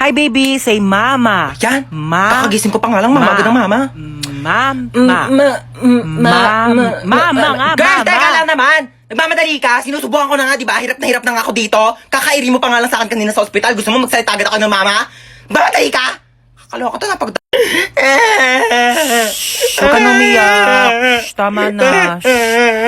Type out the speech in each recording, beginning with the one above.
Hi, baby. Say mama. Yan. Ma. Kakagising ko pa nga lang, mama. Agad ng mama. Mama nga, Girl, mama. teka lang naman. Nagmamadali ka. Sinusubukan ko na nga, di ba? Hirap na nga ako dito. Kakairi mo pa nga lang sa akin kanina sa ospital. Gusto mo magsalita agad ako ng mama? Nagmamadali ka. Kakaloka to na pag... Huwag ka na umiyak. Shh, tama na.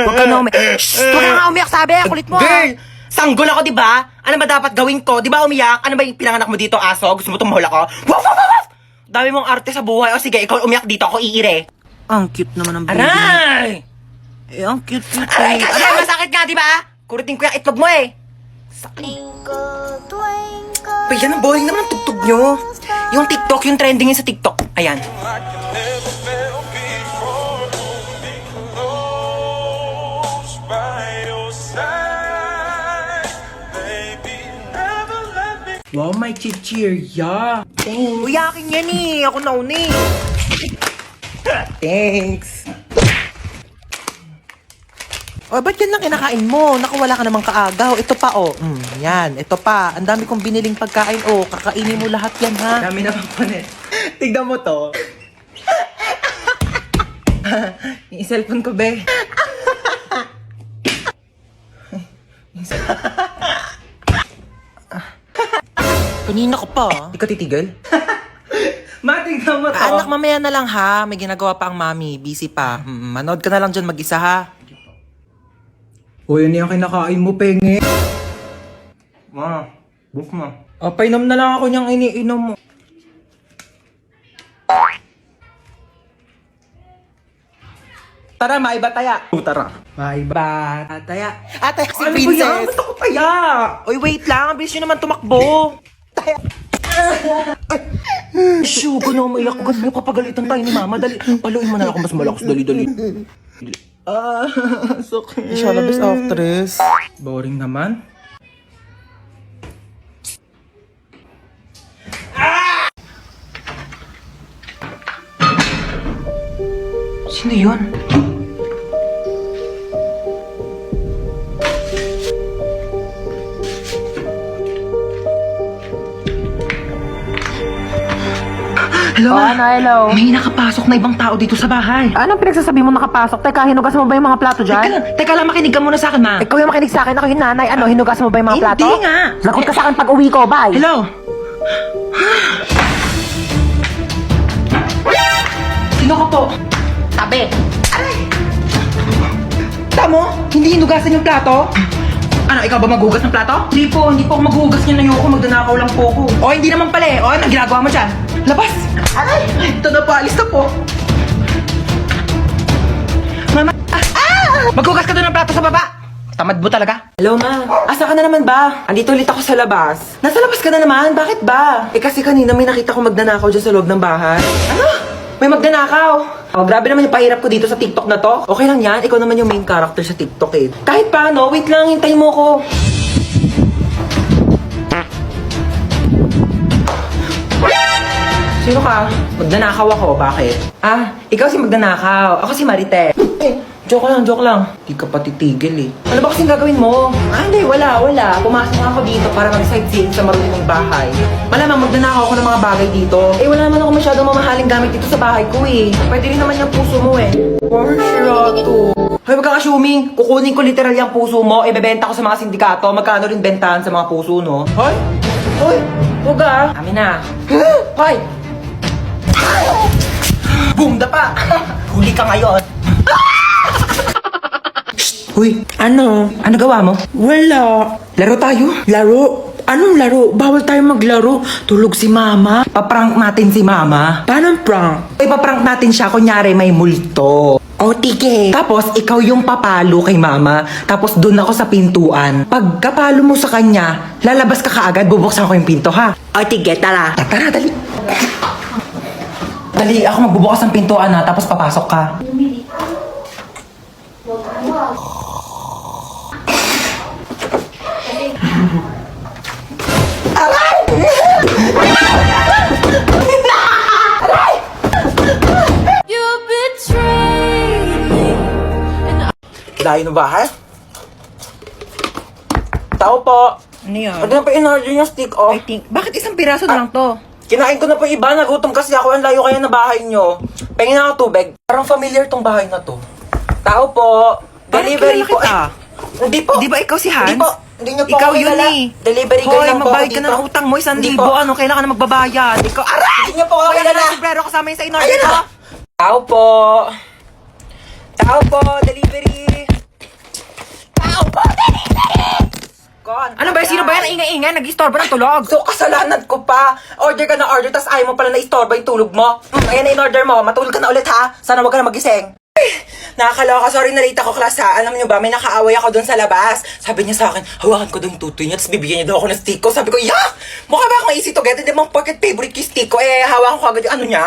Huwag ka na umiyak. Huwag ka nga umiyak, sabi. Kulit mo. Girl, sanggol ako, di ba? Ano ba dapat gawin ko? Di ba umiyak? Ano ba yung pinanganak mo dito, aso? Gusto mo tumahol ako? Waf, waf, waf! Dami mong arte sa buhay. O sige, ikaw umiyak dito. Ako iire. Ang cute naman ng baby. Aray! Eh, ang cute. Aray, kasi masakit nga, di ba? Kuritin ko yung itlog mo eh. Sakit. Pa, yan ang boring naman ang tugtog nyo. Yung TikTok, yung trending yun sa TikTok. Ayan. Wow, my chichirya. Thanks. Uy, akin yan eh. Ako nauna eh. Thanks. O, ba't yan lang kinakain mo? Nakawala ka namang kaagaw. Ito pa, oh. Yan, ito pa. Ang dami kong biniling pagkain. Oh, kakainin mo lahat yan, ha? Dami naman po net. Tignan mo to. Yung cellphone ko, be. Kanina ka pa. Di ka titigil? Matignan mo to. Anak, mamaya na lang, ha? May ginagawa pa ang mami. Busy pa. Manood ka na lang dyan mag-isa, ha? O, yun yung kinakain mo, penge. Ma, book mo. Painom na lang ako niyang iniinom mo. Tara, maiba taya. Tara. Maiba taya. Atay, si Ano ba yan? Princess. Gusto ko taya. Uy, wait lang. Ang bilis nyo naman tumakbo. Shoo, gano'n maiyak ko. Gano'n kapagalitan tayo ni mama. Dali, paluin mo na ako mas malakas. Dali. Sakit. Siya na best actress. Boring naman. Sino yun? Hello? Hello. May nakapasok na ibang tao dito sa bahay. Anong pinagsasabi mo nakapasok? Teka, hinugas mo ba yung mga plato dyan? Teka lang, makinig ka muna sa akin, ma. Ikaw yung makinig sa akin, ako yung nanay. Ano, hinugas mo ba yung mga plato? Hindi nga. Lagot ka sa akin pag uwi ko, bye. Hello? Sino ka po? Tabi. Tamo? Hindi hinugasan yung plato? Ano, ikaw ba maghugas ng plato? Hindi po ako maghugas niyan. Ayoko, magdanakaw lang po ako. O, hindi naman pala eh. O, anong ginagawa mo dyan? Labas! Aray! Ito na po, alis na po. Mama! Maghugas ka doon ng plato sa baba! Tamad mo talaga? Hello, ma. Asa ka na naman ba? Andito ulit ako sa labas. Nasa labas ka na naman? Bakit ba? Eh kasi kanina may nakita ko magnanakaw dyan sa loob ng bahay. Ano? May magnanakaw? Oh, grabe naman yung pahirap ko dito sa TikTok na to. Okay lang yan, ikaw naman yung main character sa TikTok eh. Kahit paano, wait lang, hintayin mo ko. Sino ka? Magnanakaw ako, bakit? Ikaw si magnanakaw. Ako si Marite. Joke lang. Di ka pa titigil eh. Ano ba kasing gagawin mo? Hindi, wala. Pumasok ako dito para mag-sightseeing sa marunong bahay. Malamang magnanakaw ako ng mga bagay dito. Eh, wala naman ako masyadong mamahaling gamit dito sa bahay ko eh. Pwede rin naman yung puso mo eh. Porsyado. Hoy, wag kang assuming. Kukunin ko literal yung puso mo, ibebenta ko sa mga sindikato, magkano rin bentahan sa mga puso, no? Hoy! Hoy! Huwag ah! Amin na. Hoy! Boom, dapa! Huli ka ngayon. Uy, Ano? ano gawa mo? Wala. Laro tayo? Laro? Anong laro? Bawal tayo maglaro. Tulog si mama. Paprank natin si mama. Paano prank? Ipaprank natin siya, kunyari may multo. O, tige. Tapos, ikaw yung papalo kay mama. Tapos, dun ako sa pintuan. Pag kapalo mo sa kanya, lalabas ka kaagad, bubuksan ko yung pinto, ha? O, tige, tara. Tara, dali. Dali, ako magbubukas ng pintuan, ha? Tapos papasok ka. Layo ng bahay? Tao po. Ano yan? Ano na pa in-order yung stick off? I think, bakit isang piraso na lang to? Kinain ko na po iba, nagutom kasi ako. Ang layo kaya na bahay nyo. Pahingin na ako tubig. Parang familiar tong bahay na to. Tao po. Parang Delivery kilala po. kita. Hindi po. Di ba ikaw si Hans? Hindi po. Hindi nyo po Ikaw ako yun kilala. eh. Delivery girl Hoy, lang po ako magbayad ka dito. na ng utang mo, 1,000. Hindi po. Ano, kailangan na magbabayad. Ikaw, aray! Hindi nyo po ako Wala kilala. na sombrero kasama yun sa in-order Ayun ko. na. Tao po. Tao po. Delivery. Tao po. Delivery. Gone. Ano ba, sino ba yan? Ingay-ingay, nag-istorbo ng tulog. So, kasalanan ko pa. Order ka na order, tas ayaw mo pala na istorbo yung tulog mo. Ayan na in-order mo. Matulog ka na ulit, ha? Sana wag ka na magising. Nakakaloka, sorry na late ako, class, ha? Alam niyo ba, may nakaaway ako doon sa labas. Sabi niya sa akin, hawakan ko daw yung tutoy niya, tapos bibigyan niya daw ako ng stick ko. Sabi ko, yak! Mukha ba akong easy to get? Hindi mo pocket favorite yung stick ko. Hawakan ko agad yung ano niya.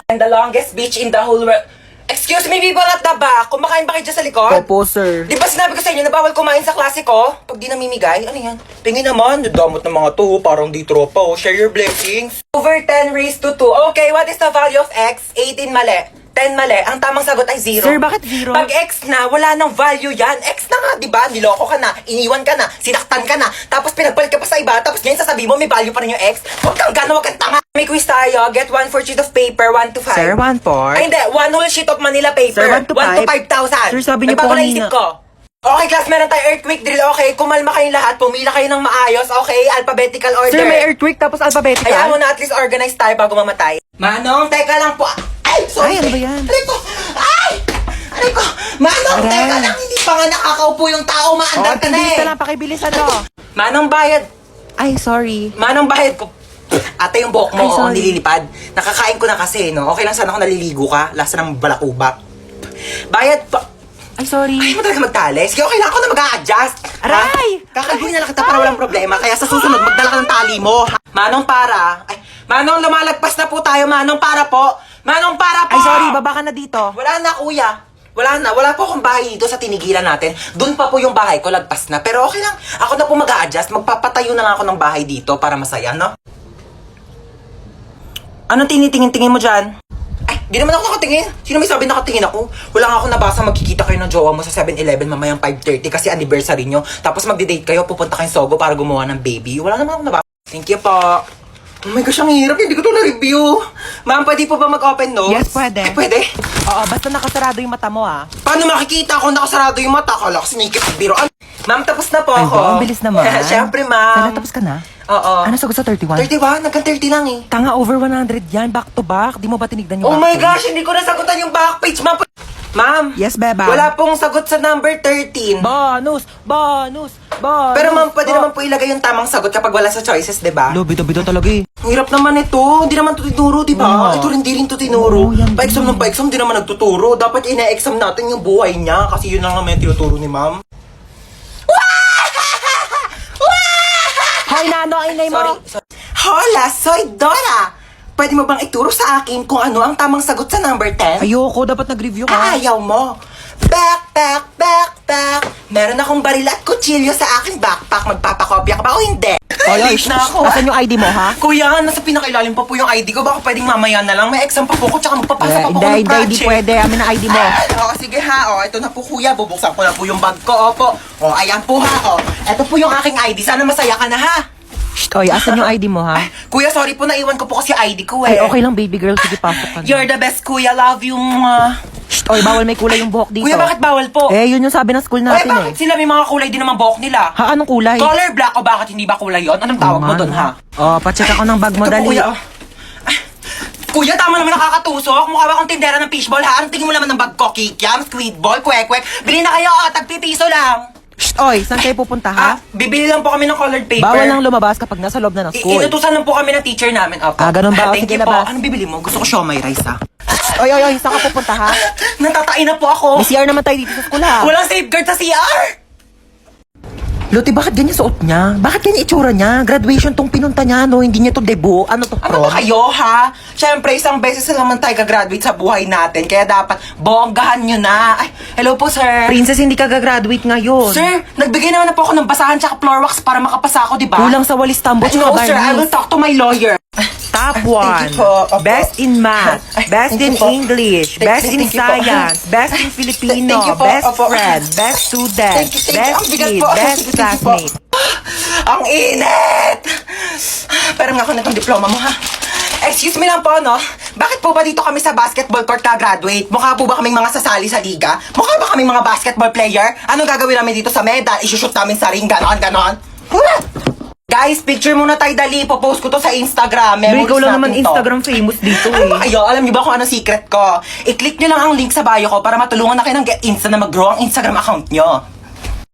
And the longest beach in the whole world. Excuse me, people at the back. Kumakain ba kayo dyan sa likod? Opo, sir. Di ba sinabi ko sa inyo na bawal kumain sa klase ko? Pag di namimigay, ano yan? Pingin naman, damot ng mga to, parang di tropa, oh. Share your blessings. Over 10 raised to 2. Okay, what is the value of x? 18 mali. 10 mali. Ang tamang sagot ay 0. Sir, bakit 0? Pag x na, wala nang value yan. X na nga, di ba? Niloko ka na, iniwan ka na, sinaktan ka na, tapos pinagpalit ka pa sa iba, tapos ngayon sasabihin mo may value pa rin yung x. Huwag kang gana, huwag kang tanga. May quiz tayo. Get 1 for sheet of paper, 1 to 5. Sir, 1 for? Ay, hindi. 1 whole sheet of Manila paper. Sir, 1 to 1 to 5,000. 5,000. Sir, sabi niyo po Nagbago na kanina. isip ko. Okay, class, meron tayo earthquake drill. Okay, kumalma kayong lahat. Pumila kayo ng maayos. Okay, alphabetical order. Sir, may earthquake tapos alphabetical? Kaya mo na at least organize tayo bago mamatay. Manong, teka lang po. Ay, sorry. Ay, ano ba yan? Aray ko. Ay! Aray ko. Manong, Aray. teka lang. Hindi pa nga nakakaupo yung tao. Maandar ka na bilis eh. na lang, pakibilisan mo. Manong bayad. Ay, sorry. Manong bayad ko. Ate, yung buhok mo, Ay, sorry. nililipad. Nakakain ko na kasi, no? Okay lang sana kung naliligo ka. Lasa ng balakubak. Bayad pa. Ay, sorry. Ay, mo talaga magtali. Sige, okay lang ako na mag-a-adjust. Aray! Kakalbuhin na lang kita para walang problema. Kaya sa susunod, magdala ka ng tali mo. Manong para. Ay, Manong, lumalagpas na po tayo. Manong para po. Manong para po. Ay, sorry, baba ka na dito. Wala na, kuya. Wala na. Wala po akong bahay dito sa tinigilan natin. Doon pa po yung bahay ko, lagpas na. Pero okay lang. Ako na po mag-a-adjust. Magpapatayo na nga ako ng bahay dito para masaya, no? Anong tinitingin-tingin mo dyan? Ay, di naman ako nakatingin. Sino may sabi nakatingin ako? Wala nga ako nabasa magkikita kayo ng jowa mo sa 7-Eleven mamayang 5:30 kasi anniversary nyo. Tapos magdi-date kayo, pupunta kayong Sogo para gumawa ng baby. Wala naman ako nabasa. Thank you po. Oh my gosh, ang hirap. Hindi ko to na-review. Ma'am, pwede po ba mag-open notes? Yes, pwede. Ay, pwede. Oo, basta nakasarado yung mata mo, ah. Paano makikita kung nakasarado yung mata? Kala ko sinikip ang biro. Ma'am, tapos na po Ay, ako. ba, ang bilis naman. Siyempre, Sana ma'am. tapos ka na? Oo. Ano sagot sa 31? 31? Nagkan 30 lang eh. Tanga, over 100 yan. Back to back. Di mo ba tinignan yung Oh back my page? gosh, hindi ko nasagutan yung back page, ma'am. Ma'am. Yes, beba. Wala pong sagot sa number 13. Bonus! Bonus! Bonus! Pero ma'am, pwede naman po ilagay yung tamang sagot kapag wala sa choices, di ba? Lo, bito-bito talaga eh. Ang hirap naman ito. Hindi naman ito tinuro, di ba? Oo. Ito rin, di rin ito tinuro. Oo, yan Pa-exam din. ng pa-exam, di naman nagtuturo. Dapat ina-exam natin yung buhay niya kasi yun lang naman yung tinuturo ni ma'am. Hoy, nano, ang inay mo! Sorry. Hola, soy Dora! Pwede mo bang ituro sa akin kung ano ang tamang sagot sa number 10? Ayoko, dapat nag-review ka. Ayaw mo. Backpack. Meron akong baril at kutsilyo sa aking backpack. Magpapakopya ka ba o hindi? Hoy, Late na ako. Asan yung ID mo, ha? Kuya, nasa pinakailalim pa po yung ID ko. Baka pwedeng mamaya na lang. May exam pa po ko, tsaka magpapasa pa po ko ng Hindi project. pwede. Amin ang ID mo. Oo, sige ha. Ito na po kuya. Bubuksan ko na po yung bag ko. Opo. Ayan po ha. Ito po yung aking ID. Sana masaya ka na ha. Shh, oy, asan yung ID mo, ha? Kuya, sorry po. Naiwan ko po kasi ID ko eh. Ay, okay lang, baby girl. Sige, pasok ka na. You're the best, kuya. Love you. Shh, oy, bawal may kulay yung buhok dito. Kuya, bakit bawal po? Eh, yun yung sabi ng school Ay, natin, bakit sila may mga kulay din naman buhok nila? Ha, anong kulay? Color black o bakit hindi ba kulay yon? Anong tawag mo Oo nga, doon, no. ha? Oh, pacheck ako ng bag mo, Ito po, dali. kuya, oh. Ay, kuya, tama naman nakakatusok. Mukha ba akong tindera ng fishball, ha? Anong tingin mo naman ng bag ko? Kikiam, squid ball, kwek-kwek. Bili na kayo, tagpipiso lang. Shh, oy, saan kayo pupunta, ha? Bibili lang po kami ng colored paper. Bawal lang lumabas kapag nasa loob na ng school. Inutusan lang po kami ng teacher namin. Opo. Ah, ganun ba? Thank Sige, you po. labas. Anong bibili mo? Gusto ko siomay rice, ha? Oy, saan ka pupunta, ha? Natatain na po ako. May CR naman tayo dito sa school, ha? Walang safeguard sa CR. Lote, bakit ganyan suot niya? Bakit ganyan itsura niya? Graduation tong pinunta niya, no? Hindi niya to debut. Ano to, Ano prom? ba kayo, ha? Siyempre, isang beses na naman tayo gagraduate sa buhay natin. Kaya dapat bonggahan nyo na. Ay, hello po, sir. Princess, hindi ka gagraduate ngayon. Sir, nagbigay naman na po ako ng basahan tsaka floor wax para makapasa ako, di ba? Kulang sa walis tambo, Ay, tsaka no, sir. I will barnis. talk to my lawyer. Top Thank 1. you po. Opo. Best in math. Ay, Best thank in you po. English. Best in Thank you po. science. Best in Filipino. Thank you po. Best Opo. friend. Best student. Thank you. Best Ang bigat kid. po. Best Sige, thank you po. classmate. Ang init! Pero nga ako na itong diploma mo, ha? Excuse me lang po, no? Bakit po ba dito kami sa basketball court ka-graduate? Mukha po ba kaming mga sasali sa liga? Mukha ba kaming mga basketball player? Anong gagawin namin dito sa medal? Isushoot namin sa ring, ganon. Guys, picture muna tayo, dali. Popost ko to sa Instagram. Be, ikaw lang Memories naman natin to. Instagram famous dito Ano ba eh. kayo? Alam niyo ba kung ano secret ko? I-click nyo lang ang link sa bio ko para matulungan na kayo ng Get Insta na mag-grow ang Instagram account nyo.